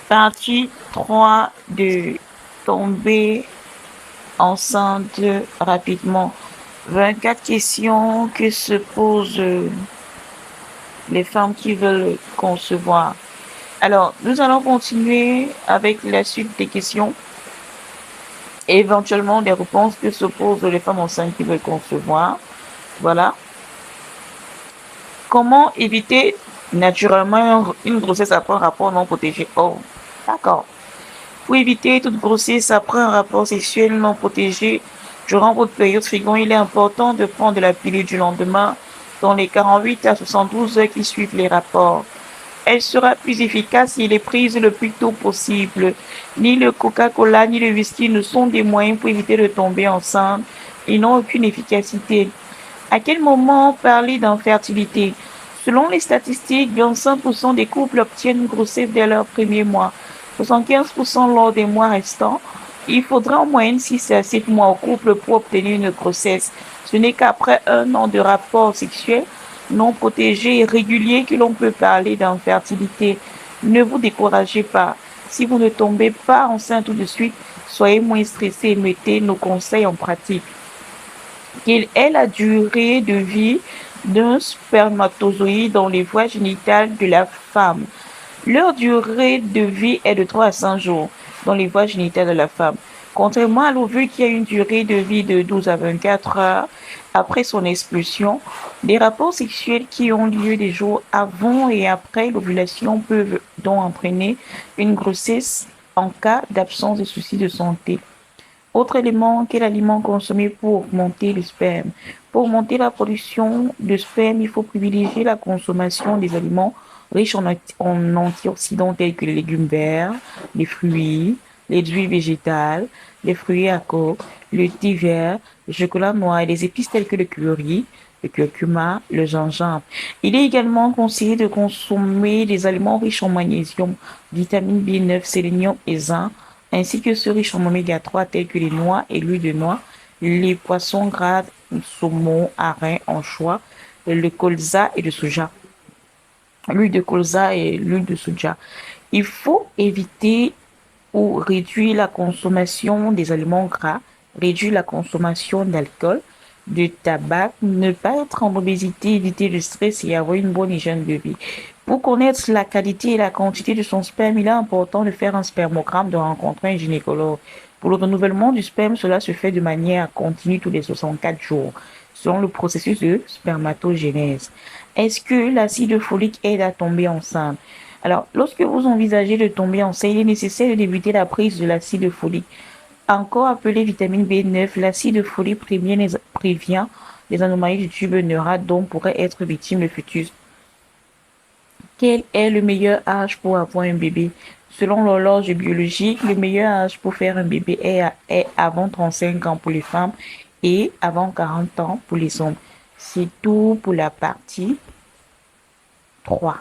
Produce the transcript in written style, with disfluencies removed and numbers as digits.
Partie 3 de tomber enceinte rapidement. 24 questions que se posent les femmes qui veulent concevoir. Alors, nous allons continuer avec la suite des questions et éventuellement des réponses que se posent les femmes enceintes qui veulent concevoir. Voilà. Comment éviter naturellement une grossesse après un rapport non protégé? Oh, d'accord. Pour éviter toute grossesse après un rapport sexuel non protégé durant votre période féconde, il est important de prendre la pilule du lendemain dans les 48 à 72 heures qui suivent les rapports. Elle sera plus efficace si elle est prise le plus tôt possible. Ni le Coca-Cola ni le whisky ne sont des moyens pour éviter de tomber enceinte. Ils n'ont aucune efficacité. À quel moment parler d'infertilité? Selon les statistiques, 25% des couples obtiennent une grossesse dès leur premier mois, 75% lors des mois restants. Il faudra en moyenne 6 à 7 mois au couple pour obtenir une grossesse. Ce n'est qu'après un an de rapport sexuel non protégé et régulier que l'on peut parler d'infertilité. Ne vous découragez pas. Si vous ne tombez pas enceinte tout de suite, soyez moins stressé et mettez nos conseils en pratique. Quelle est la durée de vie d'un spermatozoïde dans les voies génitales de la femme? Leur durée de vie est de 3 à 5 jours dans les voies génitales de la femme. Contrairement à l'ovule qui a une durée de vie de 12 à 24 heures après son expulsion, les rapports sexuels qui ont lieu des jours avant et après l'ovulation peuvent donc entraîner une grossesse en cas d'absence de soucis de santé. Autre élément, quel aliment consommer pour augmenter le sperme? Pour augmenter la production de sperme, il faut privilégier la consommation des aliments riches en antioxydants tels que les légumes verts, les fruits, les huiles végétales, les fruits à coque, le thé vert, le chocolat noir et les épices telles que le curry, le curcuma, le gingembre. Il est également conseillé de consommer des aliments riches en magnésium, vitamine B9, sélénium et zinc, ainsi que ceux riches en oméga 3 tels que les noix et l'huile de noix, les poissons gras, saumon, hareng, anchois, le colza et le soja. L'huile de colza et l'huile de soja. Il faut éviter ou réduire la consommation des aliments gras, réduire la consommation d'alcool, de tabac, ne pas être en obésité, éviter le stress et avoir une bonne hygiène de vie. Pour connaître la qualité et la quantité de son sperme, il est important de faire un spermogramme, de rencontrer un gynécologue. Pour le renouvellement du sperme, cela se fait de manière continue tous les 64 jours, selon le processus de spermatogénèse. Est-ce que l'acide folique aide à tomber enceinte? Alors, lorsque vous envisagez de tomber enceinte, il est nécessaire de débuter la prise de l'acide folique. Encore appelé vitamine B9, l'acide folique prévient les anomalies du tube neural dont pourrait être victime le fœtus. Quel est le meilleur âge pour avoir un bébé? Selon l'horloge biologique, le meilleur âge pour faire un bébé est avant 35 ans pour les femmes et avant 40 ans pour les hommes. C'est tout pour la partie 3.